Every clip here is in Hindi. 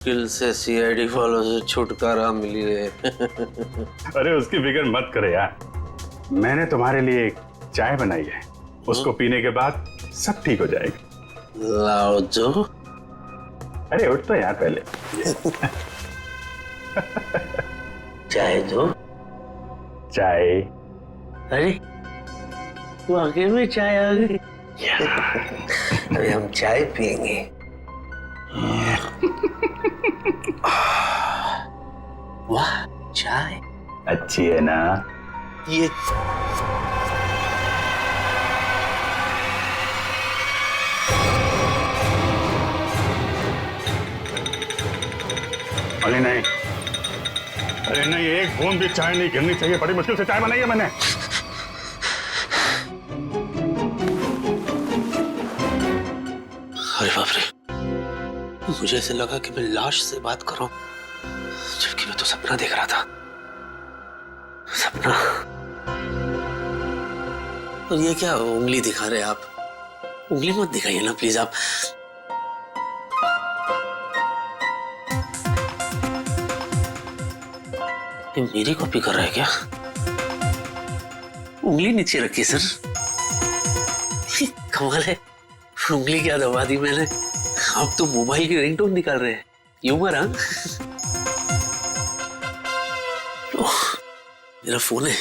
मुश्किल से सीआईडी वालों से छुटकारा मिली है। अरे उसकी फिक्र मत करे यार, मैंने तुम्हारे लिए एक चाय बनाई है, उसको पीने के बाद सब ठीक हो जाएगा। लाओ जो। अरे उठ तो यार पहले। चाय दो। चाय। अरे वाकई में चाय आ गई। अभी हम चाय पियेंगे। वाह चाय अच्छी है ना? ये अरे नहीं, अरे नहीं, एक बूंद भी चाय नहीं गिरनी चाहिए। बड़ी मुश्किल से चाय बनाई है मैंने। अरे बाप रे, मुझे ऐसे लगा कि मैं लाश से बात कर रहा हूं, जबकि मैं तो सपना देख रहा था। सपना। और ये क्या उंगली दिखा रहे आप? उंगली मत दिखाइए ना प्लीज आप। ये मेरी कॉपी कर रहा है क्या? उंगली नीचे रखी सर। कमाल है, उंगली क्या दबा दी मैंने। आप तो मोबाइल की रिंगटोन निकाल रहे हैं। ह्यूमर हाँ? मेरा फोन है।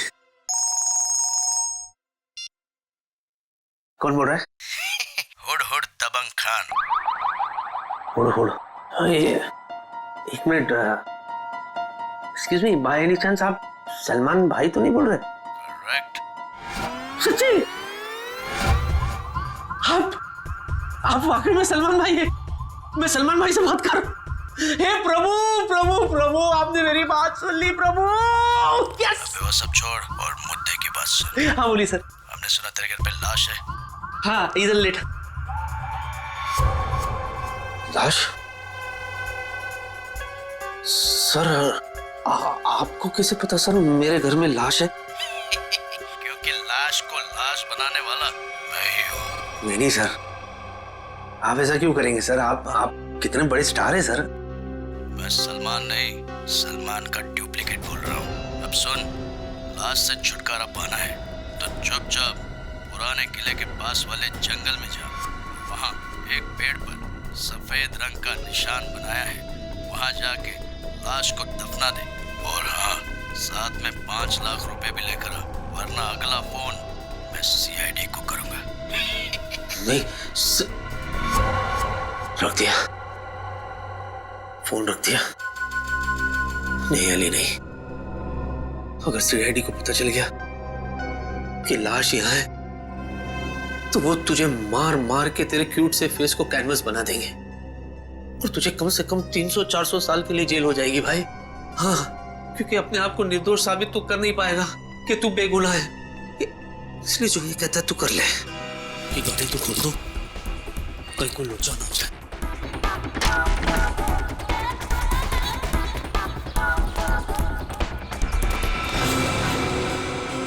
कौन बोल रहा है? हुड हुड दबंग खान। हुड हुड। एक minute. Excuse me, by any chance आप सलमान भाई तो नहीं बोल रहे? करेक्ट। सच्ची? आप वाकई में सलमान भाई है? मैं सलमान भाई से बात कर रहा हूं। हे प्रभु प्रभु प्रभु, आपने मेरी बात सुन ली प्रभु। यस। अबे वो सब छोड़ और मुद्दे की बात सुन। हाँ बोलिए सर। हमने सुना तेरे घर पे लाश है। हाँ इधर लेट। लाश? सर आपको कैसे पता सर मेरे घर में लाश है? क्योंकि लाश को लाश बनाने वाला मैं ही हूँ। नहीं सर, आप ऐसा क्यों करेंगे सर? आप कितने बड़े स्टार हैं सर। मैं सलमान नहीं, सलमान का डुप्लीकेट बोल रहा हूँ। अब सुन, लाश से छुटकारा पाना है तो चुपचाप पुराने किले के पास वाले जंगल में जा। वहाँ एक पेड़ पर सफेद रंग का निशान बनाया है, वहाँ जाके लाश को दफना दे। और हाँ, साथ में 5 लाख रुपए भी लेकर आ, वरना अगला फोन मैं सीआईडी को करूंगा। नहीं रख दिया, फोन रख दिया। नहीं अली नहीं, अगर सीआईडी को पता चल गया कि लाश यहाँ है तो वो तुझे मार मार के तेरे क्यूट से फेस को कैनवस बना देंगे और तुझे कम से कम 300-400 साल के लिए जेल हो जाएगी भाई। हाँ, क्योंकि अपने आप को निर्दोष साबित तो कर नहीं पाएगा कि तू बेगुनाह है। इसलिए जो ये कहता है तू कर ले। ये गाड़ी तो खोल दो, कहीं को लोचा ना हो जाए।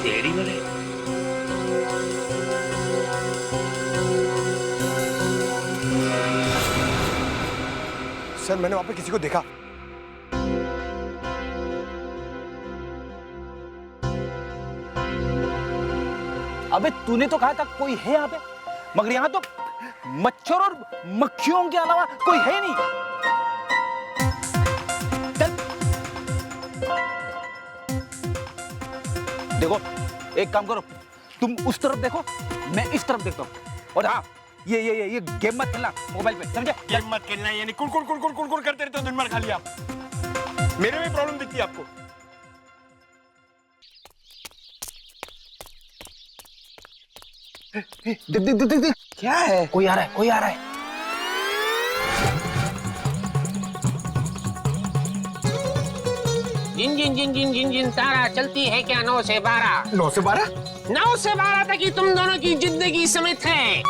तेरी वाले सर, मैंने वहां पे किसी को देखा। अबे तूने तो कहा था कोई है यहाँ पे, मगर यहाँ तो मच्छर और मक्खियों के अलावा कोई है नहीं। चल देखो, एक काम करो, तुम उस तरफ देखो, मैं इस तरफ देखता हूँ। और हाँ, ये गेम मत खेलना मोबाइल पे, समझे? गेम मत खेलना, यानी कुल करते रहते हो दिन भर खाली आप। मेरे में प्रॉब्लम दिखती है आपको। देख क्या है? कोई आ रहा है। जिन जिन जिन जिन जिन जिन तारा चलती है क्या 9 से 12? 9 से 12? 9 से 12 तक ही तुम दोनों की जिंदगी समित है।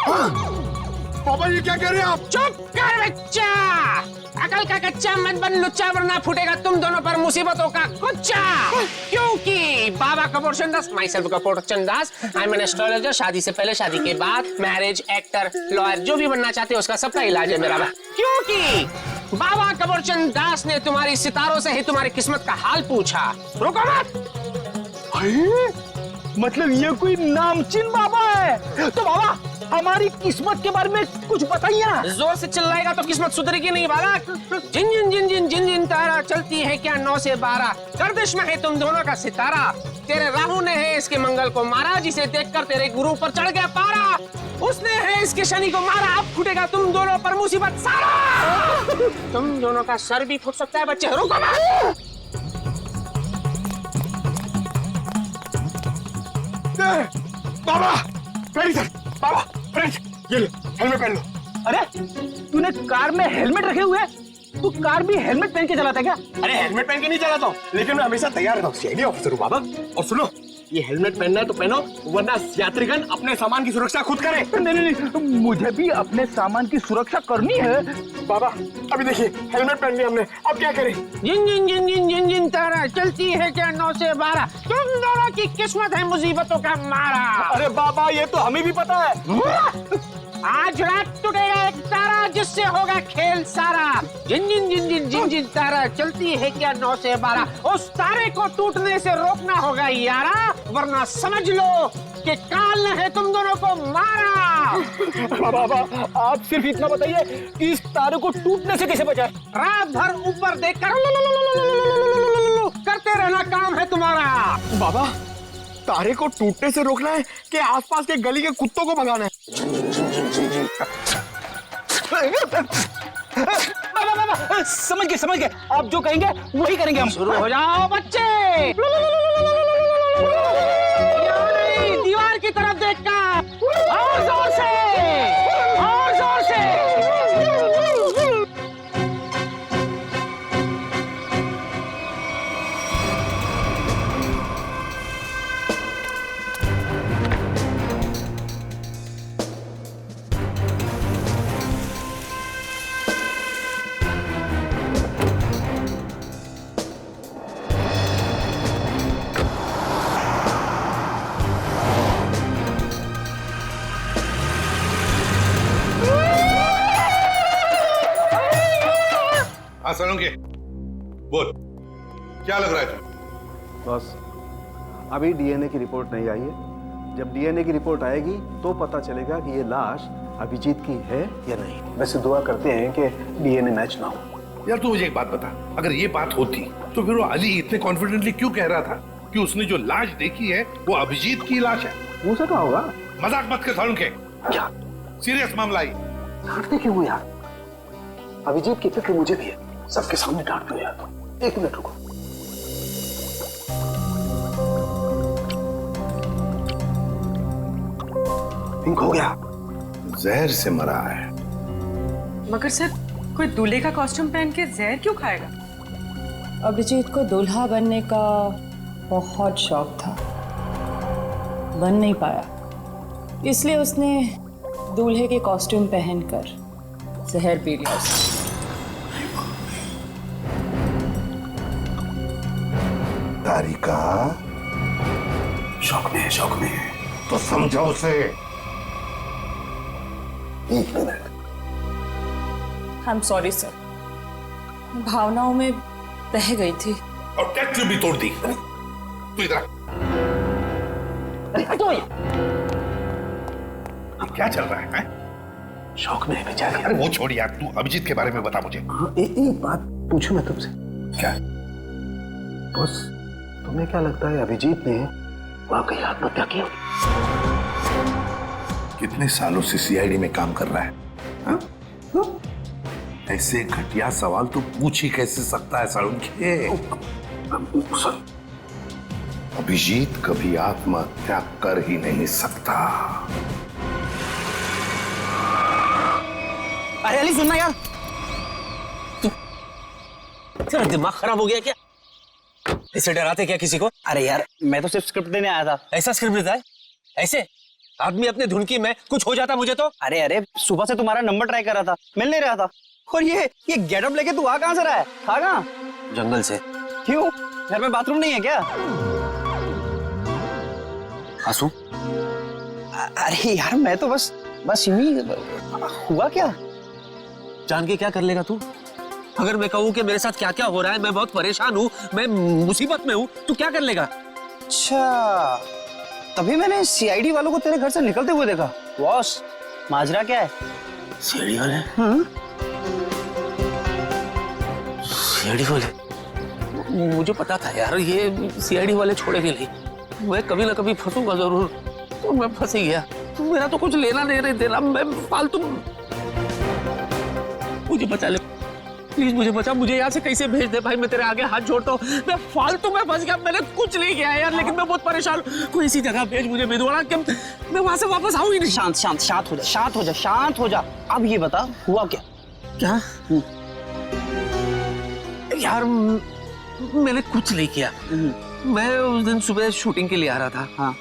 पापा ये क्या कह रहे हैं आप? चुप कर बच्चा, अकल का कच्चा मत बन लुच्चा, वरना फूटेगा तुम दोनों पर मुसीबतों का कुच्चा। क्योंकि बाबा Kapoor Chandas, myself Kapoor Chandas, I am an astrologer. शादी से पहले, शादी के बाद, मैरिज, एक्टर, लॉयर, जो भी बनना चाहते हो उसका सबका इलाज है मेरा। क्योंकि बाबा कबरचंद दास ने तुम्हारी सितारों से ही तुम्हारी किस्मत का हाल पूछा। रुको मत। मतलब ये कोई नामचीन बाबा है? तो बाबा हमारी किस्मत के बारे में कुछ बताइए ना। जोर से चिल्लाएगा तो किस्मत सुधरेगी नहीं बालक। जिन जिन जिन जिन जिन जिन तारा चलती है क्या 9 से 12, गर्दिश में है तुम दोनों का सितारा। तेरे राहु ने है इसके मंगल को मारा, जिसे देखकर तेरे गुरु पर चढ़ गया पारा। उसने है इसके शनि को मारा, अब फूटेगा तुम दोनों पर मुसीबत सारा। तुम दोनों का सर भी फूट सकता है बच्चे। रुको मत। बाबा फ्रेंड, बाबा फ्रेंड, ये लो हेलमेट पहन लो। अरे तूने कार में हेलमेट रखे हुए? तू कार भी हेलमेट पहन के चलाता है क्या? अरे हेलमेट पहन के नहीं चलाता हूँ, लेकिन मैं हमेशा तैयार रहता हूँ। सीआईडी ऑफिसर हूँ बाबा। और सुनो, ये हेलमेट पहनना है तो पहनो, वरना यात्रीगण अपने सामान की सुरक्षा खुद करे। नहीं नहीं नहीं, मुझे भी अपने सामान की सुरक्षा करनी है। बाबा अभी देखिए हेलमेट पहन लिया हमने, अब क्या करें? जिन जिन जिन जिन जिन जिन तारा चलती है क्या 9 से 12, तुम दोनों की किस्मत है मुसीबतों का मारा। अरे बाबा ये तो हमें भी पता है। आज रात टूटेगा एक तारा, जिससे होगा खेल सारा। जिन जिन जिन जिन जिन जिन तारा चलती है क्या 9 से 12, उस तारे को टूटने से रोकना होगा यारा, वरना समझ लो कि काल ने है तुम दोनों को मारा। बाबा आप सिर्फ इतना बताइए कि इस तारे को टूटने से कैसे बचाए? रात भर ऊपर देखकर करते रहना काम है तुम्हारा। बाबा तारे को टूटने से रोकना है कि आसपास के गली के कुत्तों को भगाना है? समझ गए, आप जो कहेंगे वही करेंगे हम। शुरू हो जाओ बच्चे। दीवार की तरफ देखकर और जोर से, और जोर से। हाँ सोलंकी, बोल क्या लग रहा है तुम? बस अभी डीएनए की रिपोर्ट नहीं आई है। जब डीएनए की रिपोर्ट आएगी तो पता चलेगा कि ये लाश अभिजीत की है या नहीं। वैसे दुआ करते हैं कि डीएनए मैच ना हो। यार तू मुझे एक बात बता, अगर ये बात होती तो फिर वो अली इतने कॉन्फिडेंटली क्यों कह रहा था कि उसने जो लाश देखी है वो अभिजीत की लाश है? हो सका होगा। मजाक मत कर सोलंकी, क्या सीरियस मामला है। डांटते क्यों हो यार? अभिजीत की फिक्र मुझे भी है, सबके सामने डांट दो यार। 1 मिनट रुको। पिंक हो गया, जहर से मरा है। मगर सर कोई दूल्हे का कॉस्ट्यूम पहन के जहर क्यों खाएगा? अभिजीत को दूल्हा बनने का बहुत शौक था, बन नहीं पाया, इसलिए उसने दूल्हे के कॉस्ट्यूम पहनकर जहर पी लिया उसने। तारिका शौक में है, शौक में है। तो समझो उसे। 1 minute. I am sorry sir, भावनाओं में बह गई थी। और टेस्ट ट्यूब भी तोड़ दी। तू इधर क्या चल रहा है? शौक में है बेचारी। अरे वो छोड़ यार, तू अभिजीत के बारे में बता मुझे। हाँ, एक बात पूछूं मैं तुमसे? क्या? बस तुम्हें क्या लगता है अभिजीत ने वाकई आत्महत्या की? कितने सालों से सीआईडी में काम कर रहा है? हाँ? ऐसे घटिया सवाल तो पूछ ही कैसे सकता है सालुंखे? अभिजीत कभी आत्महत्या कर ही नहीं सकता। अरे अली सुनना यार, तेरा दिमाग खराब हो गया क्या? इसे डराते क्या किसी को? अरे यार मैं तो सिर्फ स्क्रिप्ट देने आया था। ऐसा स्क्रिप्ट देता है? ऐसे आदमी अपने धुन की में कुछ हो जाता मुझे तो। अरे सुबह से तुम्हारा नंबर ट्राई कर रहा था, मिल नहीं रहा था। और ये गेटअप लेके तू आ कहां से रहा है? था कहां? जंगल से। क्यों, घर में बाथरूम नहीं है क्या? आंसू? अरे यार मैं तो बस यूं ही। हुआ क्या? जान के क्या कर लेगा तू? अगर मैं कहूँ कि मेरे साथ क्या क्या हो रहा है, मैं बहुत परेशान हूँ, मैं मुसीबत में हूँ, तू क्या कर लेगा? अच्छा, तभी मैंने सीआईडी वालों को तेरे घर से निकलते हुए देखा। बॉस, माजरा क्या है? सीआईडी वाले? सीआईडी वाले? मुझे पता था यार, ये सीआईडी वाले छोड़ेंगे नहीं। मैं कभी ना कभी फंसूंगा जरूर। तो मैं फंस ही गया। मेरा तो कुछ लेना नहीं देना, मैं फालतू। मुझे बचा ले प्लीज, मुझे बचा, मुझे यहाँ से कैसे भेज दे भाई, मैं तेरे आगे हाथ जोड़ता हूँ। मैं फालतू में फंस गया, मैंने कुछ नहीं किया यार, लेकिन मैं बहुत परेशान हूँ। कोई ऐसी जगह भेज मुझे भिदवाड़ा कि मैं वहां से वापस आऊँ ही नहीं। शांत शांत शांत हो जा, शांत हो जा, शांत हो जा। अब ये बता हुआ क्या? क्या? यार मैंने कुछ नहीं किया। मैं उस दिन सुबह शूटिंग के लिए आ रहा था। हाँ,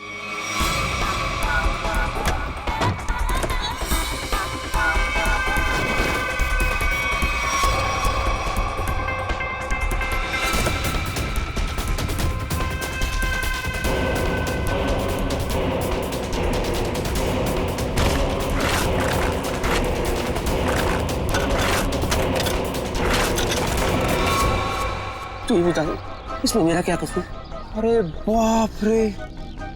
तू ही बता, इसमें मेरा क्या कसूर? अरे बाप रे,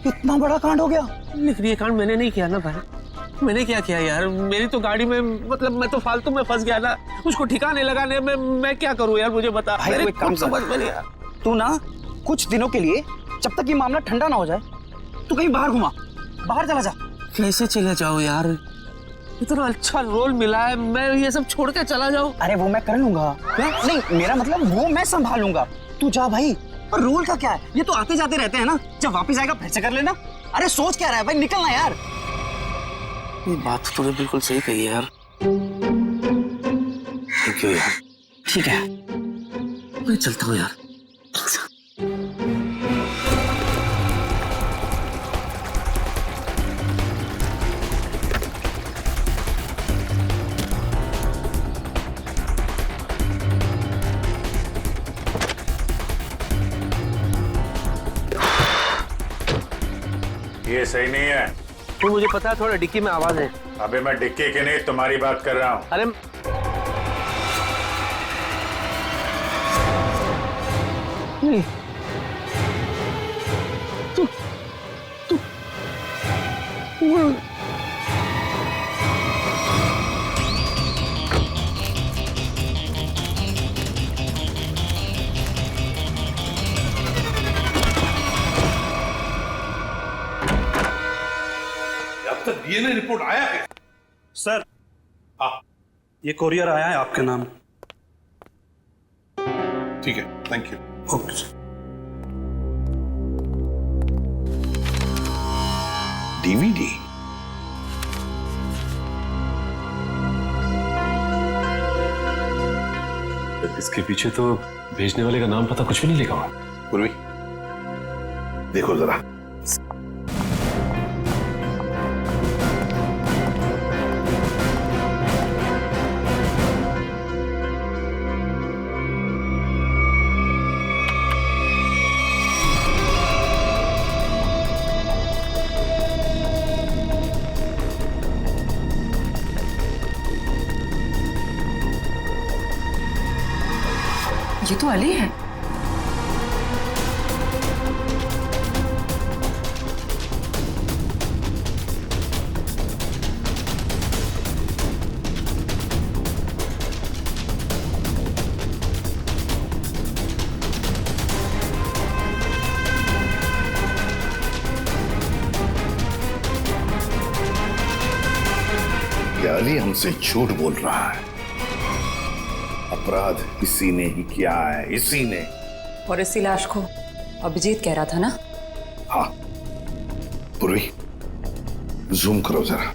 इतना बड़ा कांड हो गया। लेकिन ये कांड मैंने नहीं किया ना भाई, मैंने क्या किया यार? मेरी तो गाड़ी में, मतलब मैं तो फालतू में फंस गया ना, उसको ठिकाने लगाने में मैं क्या करूं यार, मुझे बता। भाई कोई काम समझ में नहीं। तू ना कुछ दिनों के लिए, जब तक ये मामला ठंडा ना हो जाए, तू कहीं बाहर घुमा, बाहर चला जा। कैसे चले जाऊं यार? इतना अच्छा रोल मिला है, मैं ये सब छोड़ के चला जाऊं? अरे वो मैं कर लूंगा। नहीं, मेरा मतलब वो मैं संभालूंगा, तू जा भाई। और रोल का क्या है, ये तो आते जाते रहते हैं ना, जब वापस आएगा फिर से कर लेना। अरे सोच क्या रहा है भाई, निकलना यार। ये बात तो तूने बिल्कुल सही कही है यार। थैंक यू यार। ठीक है, मैं चलता हूँ यार। ये सही नहीं है। तो मुझे पता है, थोड़ा डिक्की में आवाज है। अबे मैं डिक्की के नहीं, तुम्हारी बात कर रहा हूँ। अरे नहीं, तू अब तक डीएनए रिपोर्ट आया है? सर, हाँ ये कोरियर आया है आपके नाम। ठीक है, thank you. Okay sir. DVD? इसके पीछे तो भेजने वाले का नाम पता कुछ भी नहीं लिखा हुआ। पूर्वी, देखो जरा। ये तो अली है। ये अली हमसे झूठ बोल रहा है। अपराध इसी ने ही किया है, इसी ने। और इसी लाश को अभिजीत कह रहा था ना? हाँ पूर्वी, जूम करो जरा।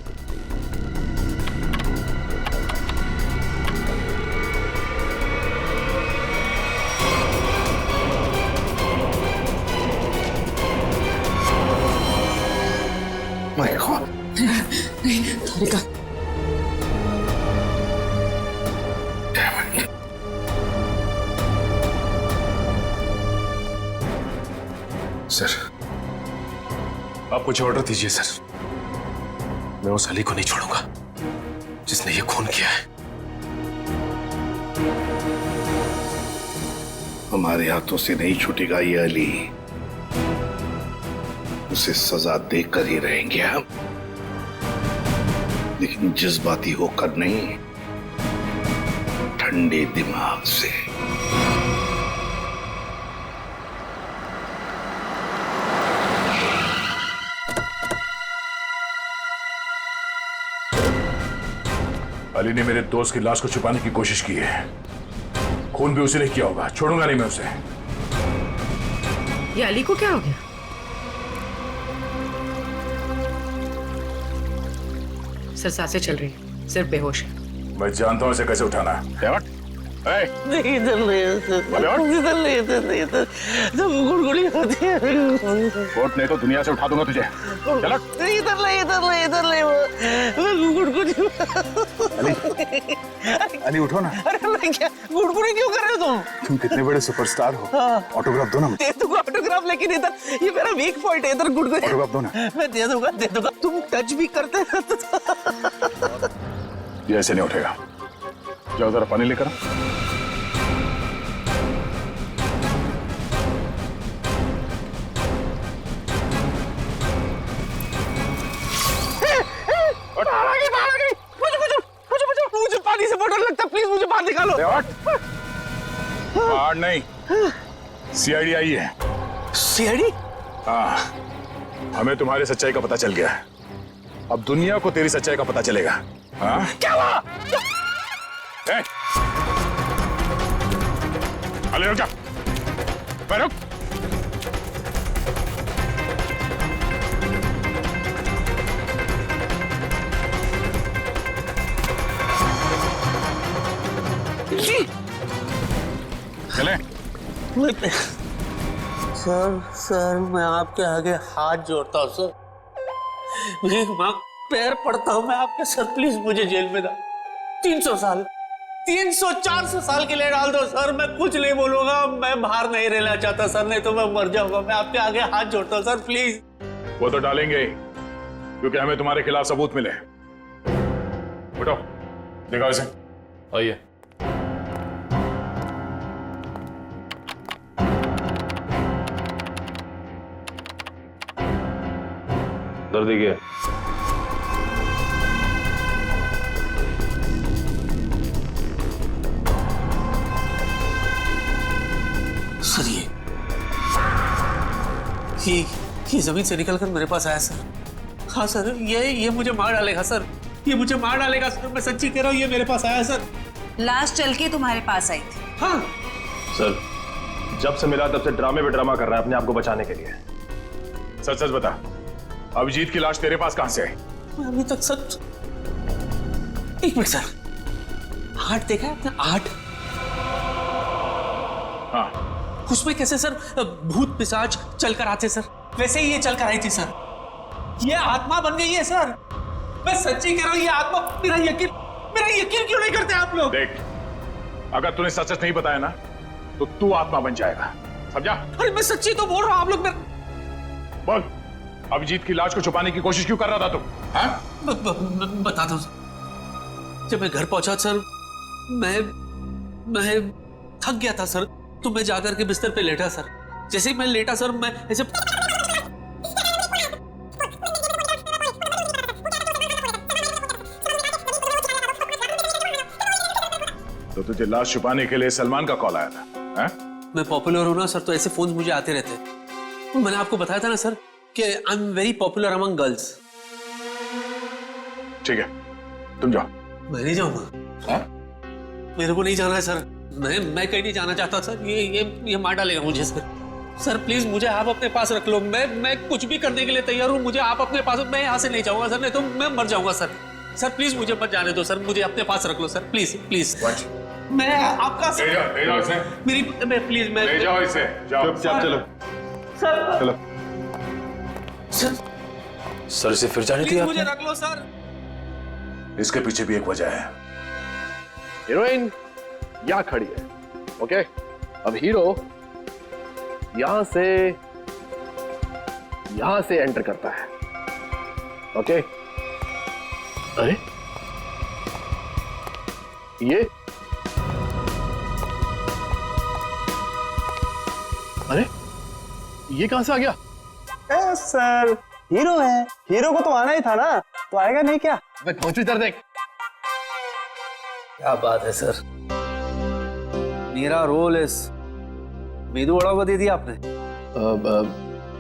माय गॉड, तारिका, सर, आप मुझे ऑर्डर दीजिए सर। मैं उस अली को नहीं छोड़ूंगा जिसने ये खून किया है। हमारे हाथों से नहीं छूटेगा ये अली। उसे सजा देकर ही रहेंगे हम, लेकिन जज्बाती होकर नहीं, ठंडे दिमाग से। अली ने मेरे दोस्त की लाश को छुपाने की कोशिश की है। खून भी उसी ने किया होगा, छोड़ूंगा नहीं मैं उसे। ये अली को क्या हो गया? सर सांसें चल रही, सिर्फ बेहोश है। मैं जानता हूं इसे कैसे उठाना है। नहीं इधर नहीं, इधर जब गुड़गुड़ी होती है। कोर्ट ने तो दुनिया से उठा दूंगा तुझे। चलो। इधर नहीं वो गुड़गुड़ी। अली उठो ना। अरे मैं क्या गुड़गुड़ी क्यों कर रहे हो तुम कितने बड़े सुपरस्टार हो। ऑटोग्राफ दो ना। दे दूंगा ऑटोग्राफ, लेकिन इधर ये मेरा वीक पॉइंट है, इधर गुड़गुड़ी। ऑटोग्राफ दो ना। मैं दे दूंगा। तुम टच भी करते हैं। ये ऐसे नहीं उठेगा। जाओ जरा पानी लेकर। मुझे पानी से बहुत डर लगता है, प्लीज मुझे बाहर निकालो। बाहर नहीं, सीआईडी आई है। सीआईडी? हाँ, हमें तुम्हारी सच्चाई का पता चल गया है। अब दुनिया को तेरी सच्चाई का पता चलेगा। हाँ? क्या हुआ? अली रुक जा, रुक। चले। सर मैं आपके आगे हाथ जोड़ता हूँ सर, भीख मांग पैर पड़ता हूँ मैं आपके सर, प्लीज मुझे जेल में डाल। 300 साल 300-400 साल के लिए डाल दो सर, मैं कुछ नहीं बोलूंगा, मैं बाहर नहीं रहना चाहता सर, नहीं तो मैं मर जाऊंगा। मैं आपके आगे हाथ जोड़ता हूँ सर, प्लीज। वो तो डालेंगे क्योंकि हमें तुम्हारे खिलाफ सबूत मिले। उठो, दिखाओ इसे। आइए। दर्द क्या? सर ये जमीन से निकलकर मेरे पास आया सर। हाँ सर, ये मुझे मार डालेगा सर, ये मुझे मार डालेगा सर, मैं सच्ची कह रहा हूँ, ये मेरे पास आया सर। लाश चल के तुम्हारे पास आई थी? हाँ सर, जब से मिला तब से ड्रामे पे ड्रामा कर रहा है अपने आप को बचाने के लिए। सच सच बता, अभिजीत की लाश तेरे पास कहां से आई? अभी तक सच। एक मिनट सर, 8 देखा है आपने? 8? हाँ। उसमें कैसे सर भूत पिशाच चलकर आते सर, वैसे ही ये चलकर आई थी सर। ये आत्मा बन गई है सर, मैं सच्ची कह रहा हूं, ये आत्मा। मेरा यकीन क्यों नहीं करते आप लोग? देख, अगर तूने सच सच नहीं बताया ना तो तू आत्मा बन जाएगा, समझा? अरे मैं सच्ची तो बोल रहा हूं, आप लोग बोल, अभिजीत की लाश को छुपाने की कोशिश क्यों कर रहा था तुम? हाँ? बता दो। जब मैं घर पहुंचा सर, मैं थक गया था सर, तो मैं जाकर के बिस्तर पे लेटा सर। जैसे ही मैं लेटा सर, मैं ऐसे तो तुझे लाश छुपाने के लिए सलमान का कॉल आया था? हाँ? मैं पॉपुलर हूं ना सर, तो ऐसे फोन मुझे आते रहते हैं। मैंने आपको बताया था ना सर कि I am very popular among girls. ठीक है, तुम जाओ। मैं नहीं जाऊंगा। हाँ? मेरे को नहीं जाना है सर, मैं कहीं नहीं जाना चाहता सर। ये मार डालेगा मुझे सर। सर प्लीज मुझे आप अपने पास रख लो, मैं कुछ भी करने के लिए तैयार हूँ, मुझे आप अपने पास। मैं यहाँ से नहीं जाऊंगा सर, नहीं तो मैं मर जाऊंगा सर। सर प्लीज मुझे मत जाने दो सर, मुझे अपने पास रख लो सर, प्लीज प्लीज। मैं आपका ले जाओ इसे। मेरी प्लीज मैं ले जाओ इसे, जाओ। चुपचाप चलो। सर चलो। सर इसे फिर जाने दिया? मुझे रख लो सर। इसके पीछे भी एक वजह है। हीरोइन यहाँ खड़ी है, ओके? अब हीरो यहां से एंटर करता है, ओके? अरे अरे ये कहां से आ गया? सर हीरो है, हीरो को तो आना ही था ना, तो आएगा नहीं क्या? मैं पहुंचू इधर देख। क्या बात है सर, मेरा रोल इस मेदू वड़ा को दे दिया आपने।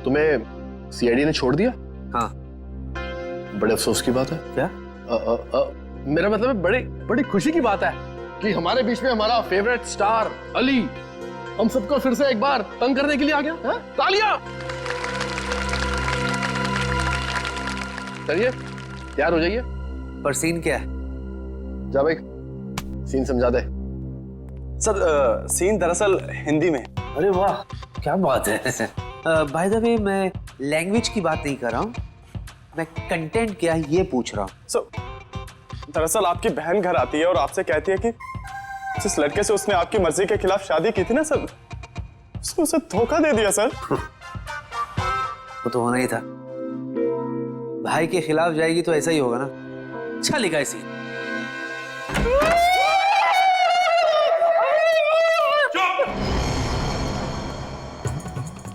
तुम्हें सीआईडी ने छोड़ दिया? हाँ। बड़े अफसोस की बात है। क्या? मेरा मतलब है बड़ी बड़ी खुशी की बात है कि हमारे बीच में हमारा फेवरेट स्टार अली हम सबको फिर से एक बार तंग करने के लिए आ गया है? तालियां! चलिए तैयार हो जाइए। पर सीन क्या है? जा भाई सीन समझा दे। सर सीन दरअसल हिंदी में। अरे वाह क्या बात है। बाय द वे मैं लैंग्वेज की बात नहीं कर रहा हूँ, मैं कंटेंट क्या है ये पूछ रहा हूँ। सर दरअसल आपकी बहन घर आती है और आपसे कहती है कि जिस लड़के से उसने आपकी मर्जी के खिलाफ शादी की थी ना सर, उसने उसे धोखा दे दिया सर। वो तो होना ही था, भाई के खिलाफ जाएगी तो ऐसा ही होगा ना। अच्छा लिखा है सीन।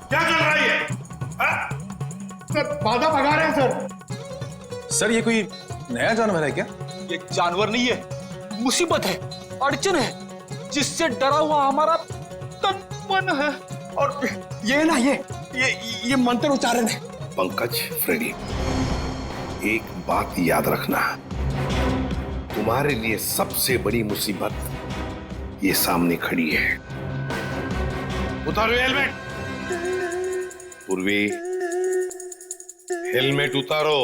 क्या चल रहा है ये? सर बाधा भगा रहे हैं सर। सर ये कोई नया जानवर है क्या? ये जानवर नहीं है, मुसीबत है, अड़चन है, जिससे डरा हुआ हमारा तन मन है। और ये ना ये मंत्र उच्चारण है। पंकज, फ्रेडी, एक बात याद रखना, तुम्हारे लिए सबसे बड़ी मुसीबत ये सामने खड़ी है। उतारो हेलमेट। पूर्वी हेलमेट उतारो।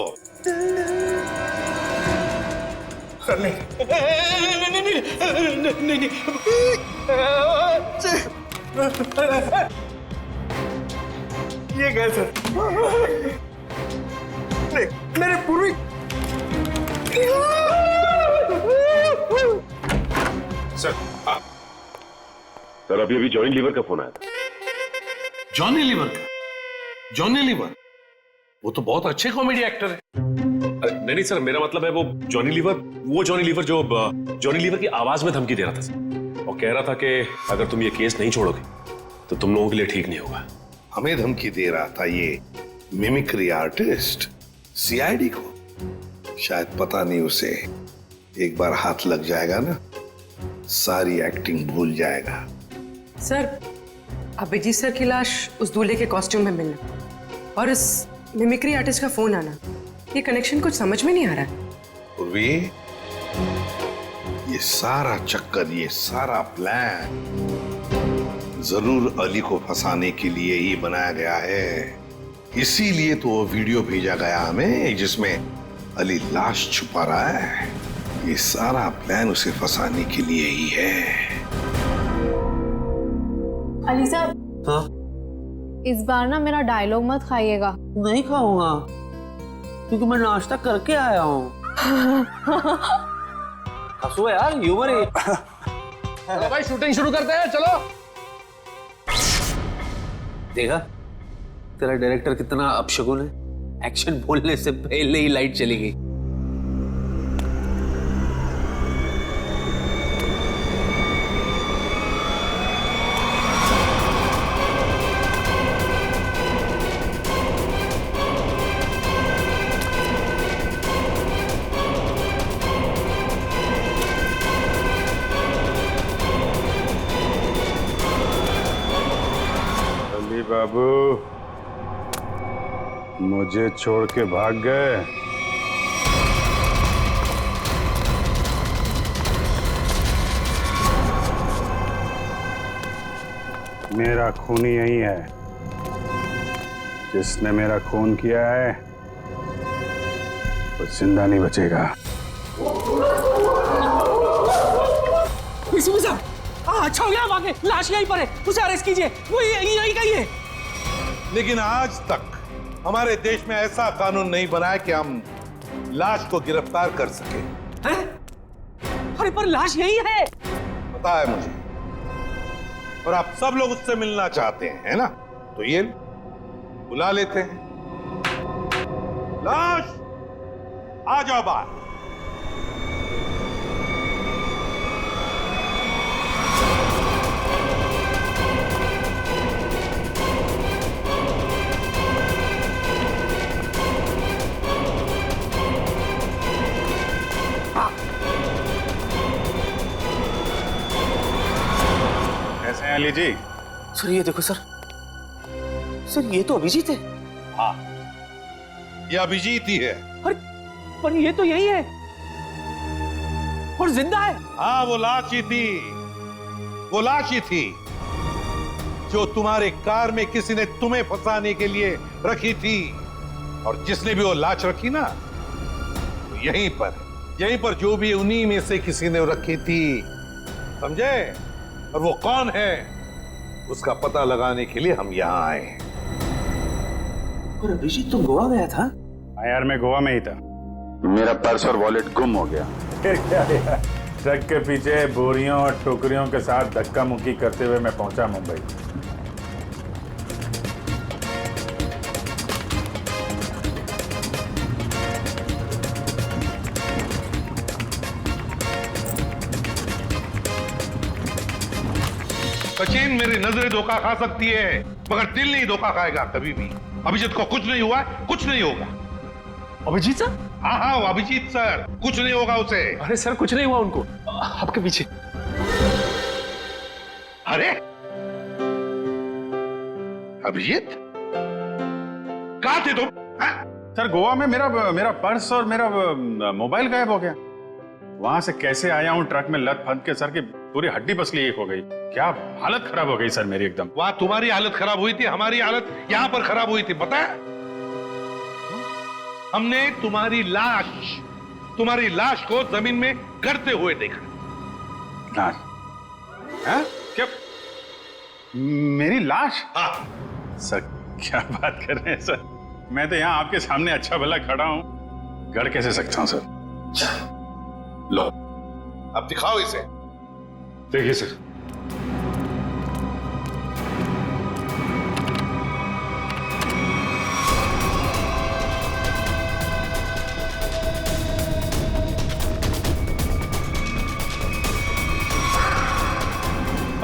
नहीं। ये गए सर। नहीं, मेरे पूर्वी। सर अभी जॉनी लीवर का फोन आया था। जॉनी लीवर का? जॉनी लीवर वो तो बहुत अच्छे कॉमेडी एक्टर है। नहीं सर, मेरा मतलब है वो जॉनी लीवर जो जॉनी लीवर की आवाज में धमकी दे रहा था सर, और कह रहा था कि अगर तुम ये केस नहीं छोड़ोगे तो तुम लोगों के लिए ठीक नहीं होगा। हमें धमकी दे रहा था ये मिमिक्री आर्टिस्ट सीआईडी को। शायद पता नहीं, उसे एक बार हाथ लग जाएगा ना, सारी एक्टिंग भूल जाएगा। सर अभिजीत सर की लाश उस दूल्हे के कॉस्ट्यूम में मिलना और इस मिमिक्री आर्टिस्ट का फोन आना, ये कनेक्शन कुछ समझ में नहीं आ रहा। पूर्वी, ये सारा चक्कर, ये सारा प्लान जरूर अली को फंसाने के लिए ही बनाया गया है। इसीलिए तो वो वीडियो भेजा गया हमें जिसमें अली लाश छुपा रहा है। ये सारा प्लान उसे फंसाने के लिए ही है। अली साहब, हाँ? इस बार ना मेरा डायलॉग मत खाइएगा। नहीं खाऊंगा क्योंकि मैं नाश्ता करके आया हूँ। हंसो यार, ह्यूमर है। चलो भाई शूटिंग शुरू करते हैं, चलो। देखा तेरा डायरेक्टर कितना अपशगुन है, एक्शन बोलने से पहले ही लाइट चली गई। बाबू मुझे छोड़ के भाग गए। मेरा खून यही है, जिसने मेरा खून किया है वो जिंदा नहीं बचेगा। अच्छा हो गया, वहां के लाश यहीं पर है, उसे अरेस्ट कीजिए, वो यहीं कहीं है। लेकिन आज तक हमारे देश में ऐसा कानून नहीं बना है कि हम लाश को गिरफ्तार कर सके। अरे पर लाश यही है। पता है मुझे, और आप सब लोग उससे मिलना चाहते हैं, है ना? तो ये बुला लेते हैं। लाश आ जाओ बाहर। हैं अली जी? सर ये देखो सर, सर ये तो अभिजीत है। हाँ, ये अभिजीत ही है। अरे पर ये तो यही है और जिंदा है। हाँ, वो लाश ही थी, वो लाश ही थी जो तुम्हारे कार में किसी ने तुम्हें फंसाने के लिए रखी थी। और जिसने भी वो लाश रखी ना, तो यहीं पर जो भी उन्हीं में से किसी ने रखी थी, समझे? और वो कौन है उसका पता लगाने के लिए हम यहाँ आए हैं। और अभिजीत तो गोवा गया था। हाँ यार, मैं गोवा में ही था। मेरा पर्स और वॉलेट गुम हो गया। फिर क्या यार, ट्रक के पीछे बोरियों और टोकरियों के साथ धक्का मुक्की करते हुए मैं पहुंचा मुंबई। सचिन, मेरी नजरें धोखा खा सकती है मगर दिल नहीं धोखा खाएगा कभी भी। अभिजीत को कुछ नहीं हुआ, कुछ नहीं होगा। अभिजीत सर? हाँ हाँ, वो अभिजीत सर, कुछ नहीं होगा उसे। अरे सर, कुछ नहीं हुआ उनको, आपके पीछे। अरे अभिजीत, कहाँ थे तुम? सर, गोवा में मेरा पर्स और मेरा मोबाइल गायब हो गया। वहां से कैसे आया हूँ ट्रक में लद फंद के, सर की पूरी हड्डी पसली एक हो गई। क्या हालत खराब हो गई सर मेरी एकदम। वहां तुम्हारी हालत खराब हुई थी, हमारी हालत यहां पर खराब हुई थी, पता है? हमने तुम्हारी लाश को जमीन में गड़ते हुए देखा। लाश? हाँ? क्या मेरी लाश? हाँ सर, क्या बात कर रहे हैं सर? मैं तो यहाँ आपके सामने अच्छा भला खड़ा हूँ, गड़ कैसे सकता हूँ सर? लो, अब दिखाओ इसे। देखिए सर।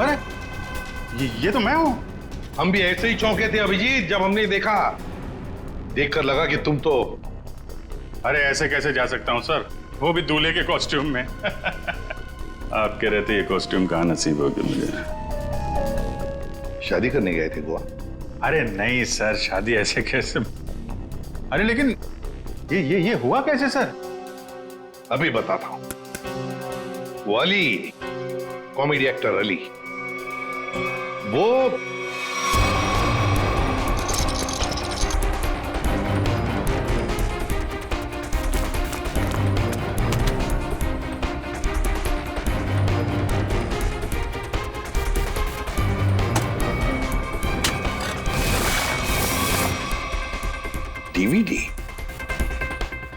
अरे ये तो मैं हूं। हम भी ऐसे ही चौंके थे अभिजीत जब हमने देखा। देखकर लगा कि तुम तो। अरे ऐसे कैसे जा सकता हूं सर, वो भी दूल्हे के कॉस्ट्यूम में। आपके रहते ये कॉस्ट्यूम कहाँ नसीब होगी मुझे। शादी करने गए थे गोवा? अरे नहीं सर, शादी ऐसे कैसे। अरे लेकिन ये हुआ कैसे सर? अभी बताता हूं। वो अली, कॉमेडी एक्टर अली, वो डीवीडी,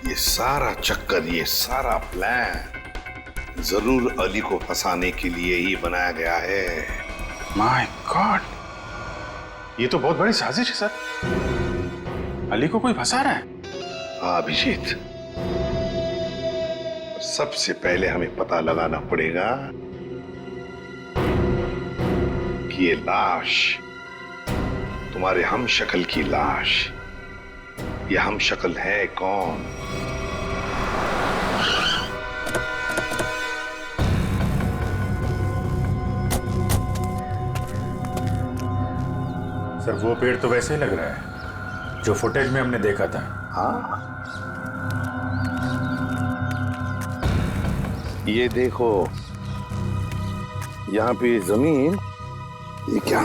ये सारा चक्कर, ये सारा प्लान जरूर अली को फंसाने के लिए ही बनाया गया है। माय गॉड, ये तो बहुत बड़ी साजिश है सर। अली को कोई फंसा रहा है? हाँ अभिजीत, सबसे पहले हमें पता लगाना पड़ेगा कि ये लाश तुम्हारे हम शक्ल की लाश, ये हम शक्ल है कौन? सर वो पेड़ तो वैसे ही लग रहा है जो फुटेज में हमने देखा था। हाँ, ये देखो, यहाँ पे जमीन, ये क्या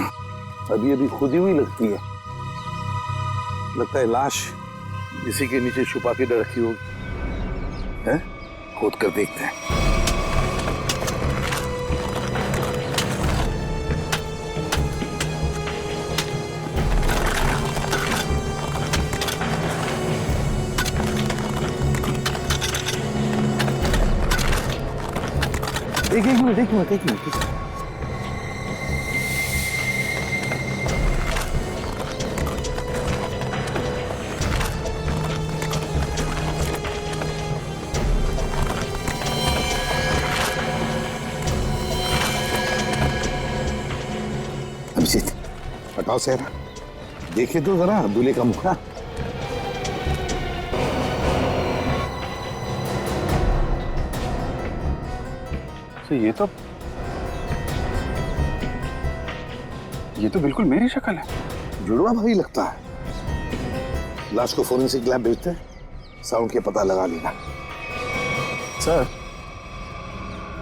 अभी अभी खुदी हुई लगती है। लगता है लाश इसी के नीचे छुपा के रखी होगी। हैं? खोद कर देखते हैं। एक मिनट। अभिजीत, हटाओ सेहरा, देखे तो जरा दूल्हे का मुखड़ा। तो ये तो ये तो बिल्कुल मेरी शक्ल है। जुड़वा भाई लगता है। लाश को फोरेंसिक लैब भेजते हैं, साउंड के पता लगा लेना। सर,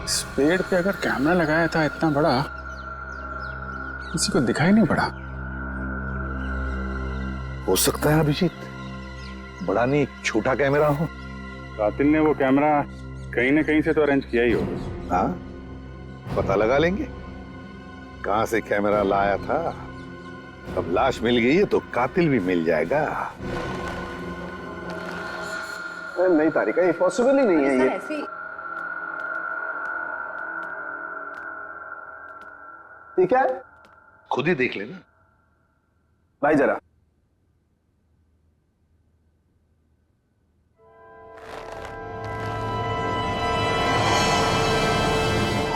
इस पेड़ पे अगर कैमरा लगाया था इतना बड़ा, किसी को दिखाई नहीं पड़ा। हो सकता है अभिजीत बड़ा नहीं एक छोटा कैमरा हो। कातिल ने वो कैमरा कहीं ना कहीं से तो अरेंज किया ही होगा। हाँ, पता लगा लेंगे कहां से कैमरा लाया था। अब लाश मिल गई है तो कातिल भी मिल जाएगा। नहीं तारिका, ये पॉसिबल ही नहीं है। ये ठीक है, खुद ही देख लेना भाई जरा।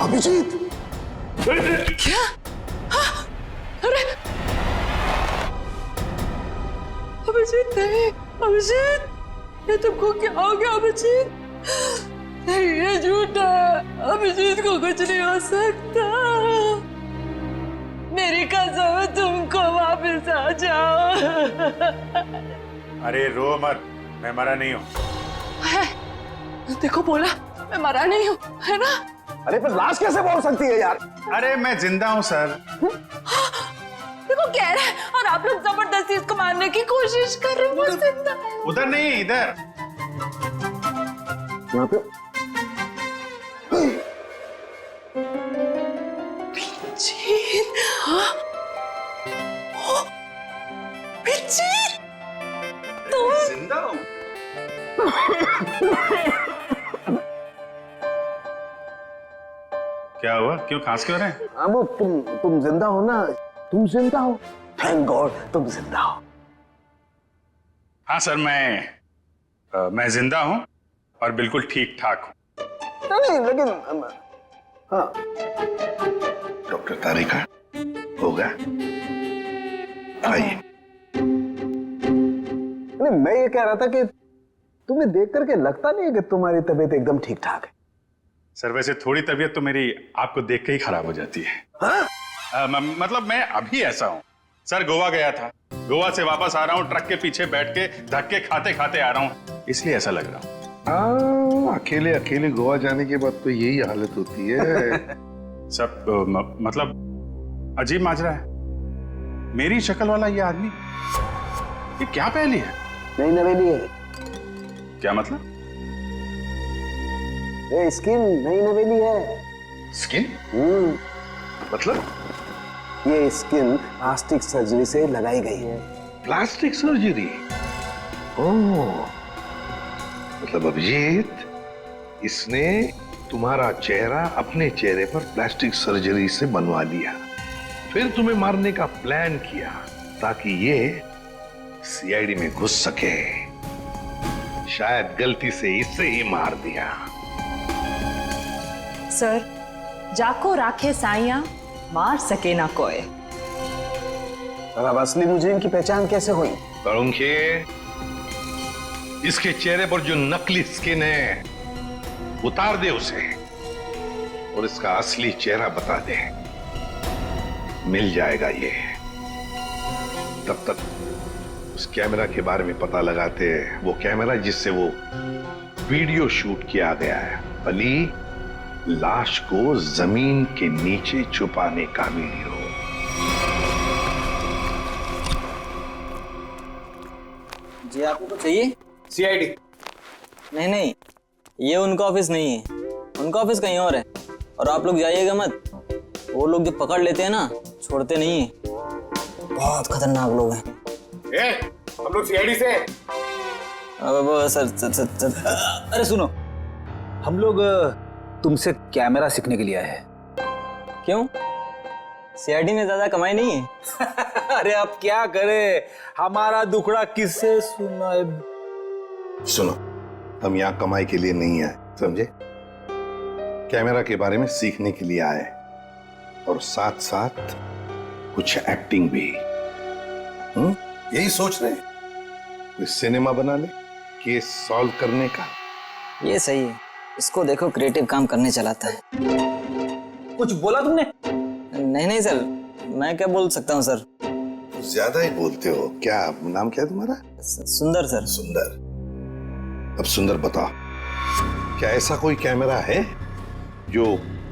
अभिजीत, क्या? अरे अभिजीत नहीं, अभिजीत ये तुमको क्या हो गया अभिजीत? नहीं ये झूठा है, अभिजीत को कुछ नहीं हो सकता। मेरी कसम है, तुमको वापस आ जाओ। अरे रो मत, मैं मरा नहीं हूँ। देखो बोला मैं मरा नहीं हूँ, है ना? अरे पर लाश कैसे बोल सकती है यार? अरे मैं जिंदा हूँ सर। देखो कह रहे हैं और आप लोग जबरदस्ती इसको मारने की कोशिश कर रहे हो। वो जिंदा है। उधर नहीं, इधर। यहाँ पे पिंचीन, हाँ? पिंचीन, तुम जिंदा हो? क्या हुआ? क्यों खांस क्यों रहे हैं? हाँ, वो तुम जिंदा हो ना? तुम जिंदा हो, थैंक गॉड तुम जिंदा हो। हाँ सर, मैं जिंदा हूँ और बिल्कुल ठीक ठाक हूँ। नहीं लेकिन हाँ। डॉक्टर तारिका होगा, आइए। नहीं, मैं ये कह रहा था कि तुम्हें देख करके लगता नहीं है कि तुम्हारी तबीयत एकदम ठीक ठाक है। सर वैसे थोड़ी तबीयत तो मेरी आपको देख के ही खराब हो जाती है। हाँ? मतलब मैं अभी ऐसा हूँ सर, गोवा गया था, गोवा से वापस आ रहा हूँ, ट्रक के पीछे बैठ के धक्के खाते खाते आ रहा हूँ, इसलिए ऐसा लग रहा हूँ। अकेले अकेले गोवा जाने के बाद तो यही हालत होती है। सब मतलब अजीब माजरा है। मेरी शक्ल वाला ये आदमी, ये क्या पहली है? नहीं नवेली है। क्या मतलब? ये स्किन नई नवेली है। स्किन? मतलब? ये स्किन प्लास्टिक सर्जरी से लगाई गई है। Plastic surgery? ओह, मतलब अभिजीत इसने तुम्हारा चेहरा अपने चेहरे पर प्लास्टिक सर्जरी से बनवा लिया, फिर तुम्हें मारने का प्लान किया ताकि ये सीआईडी में घुस सके। शायद गलती से इसे ही मार दिया। सर, जाको राखे साइया मार सके ना कोई। अब असली मुजरिम की पहचान कैसे हुई? तरुणखे, इसके चेहरे पर जो नकली स्किन है उतार दे उसे और इसका असली चेहरा बता दे, मिल जाएगा ये। तब तक उस कैमरा के बारे में पता लगाते हैं, वो कैमरा जिससे वो वीडियो शूट किया गया है, अली लाश को जमीन के नीचे छुपाने का वीडियो। जी आपको कुछ चाहिए? सीआईडी? नहीं नहीं, ये उनका ऑफिस नहीं है, उनका ऑफिस कहीं और है। और आप लोग जाइएगा मत, वो लोग जो पकड़ लेते हैं ना छोड़ते नहीं है, बहुत खतरनाक लोग हैं। हम लोग सीआईडी से हैं। सर, अरे सुनो, हम लोग तुमसे कैमरा सीखने के लिए आए हैं। क्यों? सीआईडी में ज्यादा कमाई नहीं है? अरे अब क्या करे, हमारा दुखड़ा किससे सुनाए? सुनो, हम यहाँ कमाई के लिए नहीं आए, समझे? कैमरा के बारे में सीखने के लिए आए और साथ साथ कुछ एक्टिंग भी। यही सोच रहे कोई सिनेमा बना ले, केस सॉल्व करने का। ये सही है, इसको देखो क्रिएटिव काम करने चलाता है। कुछ बोला तुमने? नहीं नहीं सर, मैं क्या बोल सकता हूँ सर? ज्यादा ही बोलते हो। क्या नाम क्या है तुम्हारा? सुंदर सर। सुंदर। अब सुंदर बताओ, क्या ऐसा कोई कैमरा है जो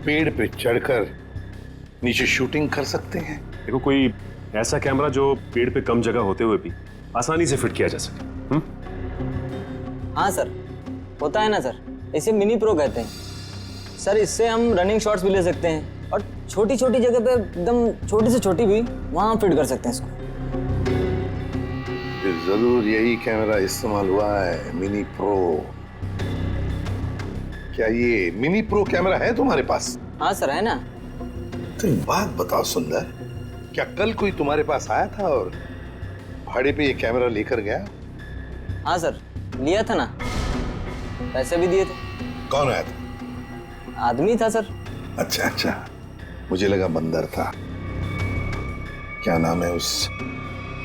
पेड़ पे चढ़कर नीचे शूटिंग कर सकते हैं? देखो, कोई ऐसा कैमरा जो पेड़ पे कम जगह होते हुए भी आसानी से फिट किया जा सके। हाँ सर, होता है ना सर, इसे मिनी प्रो कहते हैं सर। इससे हम रनिंग शॉट्स भी ले सकते हैं और छोटी छोटी जगह पे एकदम छोटी से छोटी भी वहां फिट कर सकते हैं इसको। जरूर यही कैमरा इस्तेमाल हुआ है, मिनी प्रो। क्या ये मिनी प्रो कैमरा है तुम्हारे पास? हाँ सर, है ना। तो एक बात बताओ सुंदर, क्या कल कोई तुम्हारे पास आया था और भाड़े पे ये कैमरा लेकर गया? हाँ सर, लिया था ना, पैसे भी दिए थे। कौन आया था? आदमी था सर। अच्छा अच्छा, मुझे लगा बंदर था। क्या नाम है उस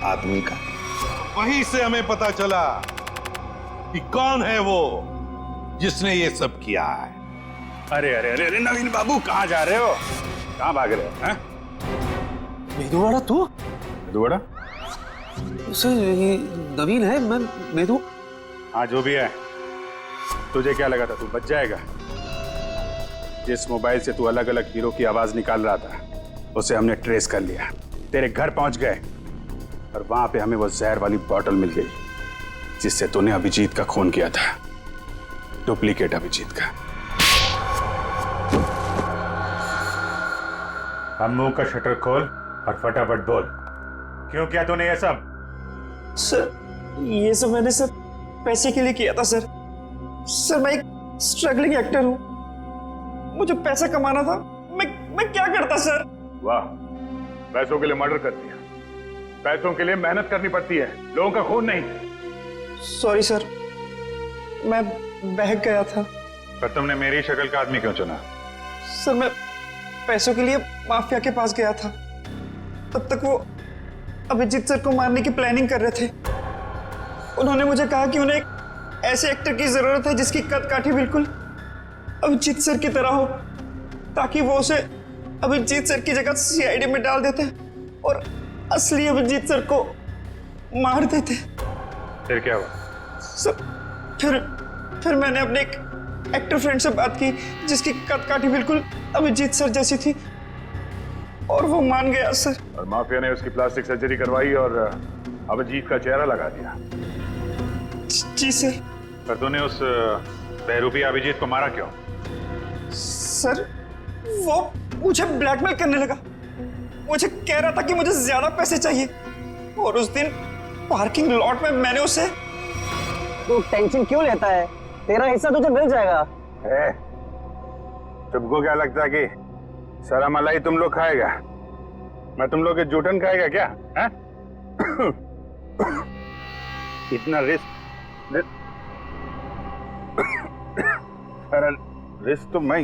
आदमी का? वहीं से हमें पता चला कि कौन है वो जिसने ये सब किया है। अरे अरे अरे अरे नवीन बाबू, कहाँ जा रहे हो? कहाँ भाग रहे हो? मेदुवाड़ा तू? मेदुवाड़ा? सर ये नवीन है, मैं मेदु। हाँ जो भी है, तुझे क्या लगा था तू बच जाएगा? जिस मोबाइल से तू अलग अलग हीरो की आवाज निकाल रहा था उसे हमने ट्रेस कर लिया, तेरे घर पहुंच गए और वहां पे हमें वो जहर वाली बोतल मिल गई जिससे तूने अभिजीत का खून किया था, डुप्लीकेट अभिजीत का। अब मुंह का शटर खोल और फटाफट बोल, क्यों किया तूने ये सब? सर ये सब मैंने सर पैसे के लिए किया था सर। सर मैं एक स्ट्रगलिंग एक्टर हूँ, मुझे पैसा कमाना था, मैं क्या करता सर? वाह, पैसों के लिए मर्डर कर दिया। पैसों के लिए मेहनत करनी पड़ती है, लोगों का खून नहीं। सॉरी सर, मैं बहक गया था। पर तुमने मेरी शक्ल का आदमी क्यों चुना? सर मैं पैसों के लिए माफिया के पास गया था, तब तक वो अभिजीत सर को मारने की प्लानिंग कर रहे थे। उन्होंने मुझे कहा कि उन्हें एक ऐसे एक्टर की जरूरत है जिसकी कद काठी बिल्कुल अभिजीत सर की तरह हो, ताकि वो उसे अभिजीत सर की जगह सीआईडी में डाल देते और असली अभिजीत सर को मार देते। फिर क्या हुआ? सर फिर मैंने अपने एक एक्टर फ्रेंड से बात की जिसकी कद काठी बिल्कुल अभिजीत सर जैसी थी और वो मान गया सर। और माफिया ने उसकी प्लास्टिक सर्जरी करवाई और अभिजीत का चेहरा लगा दिया। जी सर। पर तूने उस बहरूपी अभिजीत को मारा क्यों? सर वो मुझे ब्लैकमेल करने लगा, मुझे कह रहा था कि मुझे ज्यादा पैसे चाहिए और उस दिन पार्किंग लॉट में मैंने उसे। तू टेंशन क्यों लेता है, तेरा हिस्सा तुझे मिल जाएगा। तुमको क्या लगता है कि सारा मलाई तुम लोग खाएगा? मैं तुम लोग के जूठन खाएगा क्या? है? इतना रिस्क तो मैं।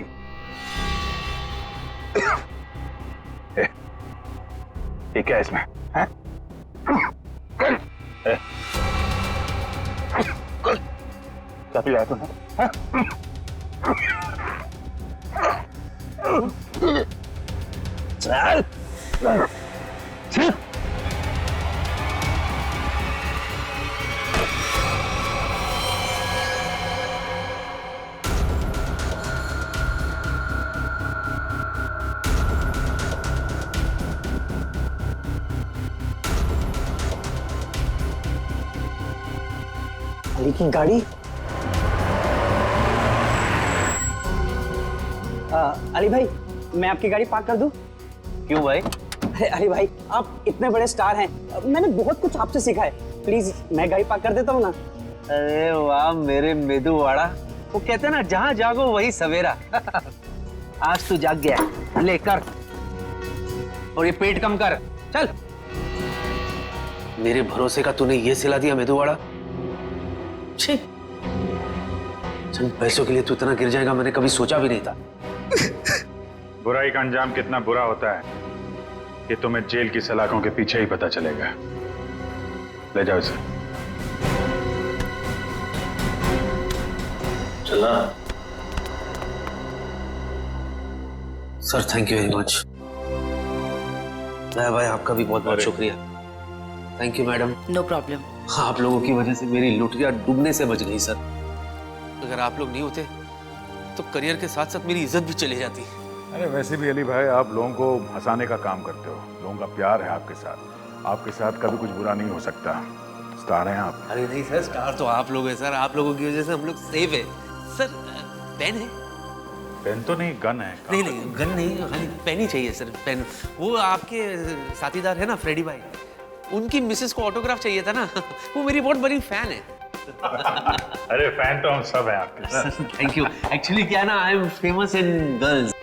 ये क्या इसमें है? क्या पिलाया तूने? चल अली की गाड़ी। अली भाई, मैं आपकी गाड़ी पार्क कर दूं? क्यों भाई? अरे अली भाई, आप इतने बड़े स्टार हैं, मैंने बहुत कुछ आपसे सीखा है, प्लीज मैं गाड़ी पार्क कर देता हूँ ना। अरे वाह मेरे मेदुवाड़ा, वो कहते हैं ना जहाँ जागो वही सवेरा। आज तू जाग गया, ले कर और ये पेट कम कर, चल। मेरे भरोसे का तूने ये सिला दिया मेदुवाड़ा? चंद पैसों के लिए तू इतना गिर जाएगा मैंने कभी सोचा भी नहीं था। बुराई का अंजाम कितना बुरा होता है ये तुम्हें जेल की सलाखों के पीछे ही पता चलेगा। ले जाओ इसे। चला sir, thank you very much. भाई आपका भी बहुत बहुत शुक्रिया। Thank you madam. No problem. आप लोगों की वजह से मेरी लुटिया डूबने से बच गई सर। अगर आप लोग नहीं होते तो करियर के साथ साथ मेरी इज्जत भी चली जाती। अरे वैसे भी अली भाई, आप लोगों को हंसाने का काम करते हो, लोगों का प्यार है आपके साथ, आपके साथ कभी कुछ बुरा नहीं हो सकता। स्टार हैं आप। अरे नहीं सर, स्टार तो आप लोग हैं सर, आप लोगों की वजह से हम लोग सेफ है सर। पेन है? पेन तो नहीं, गन है। नहीं नहीं गन नहीं, खाली पेन ही चाहिए सर, पेन। वो आपके साथीदार है ना फ्रेडी भाई, उनकी मिसेस को ऑटोग्राफ चाहिए था ना। वो मेरी बहुत बड़ी फैन है। अरे फैन तो हम सब हैं आपके। Thank you. एक्चुअली क्या ना, I am famous in girls.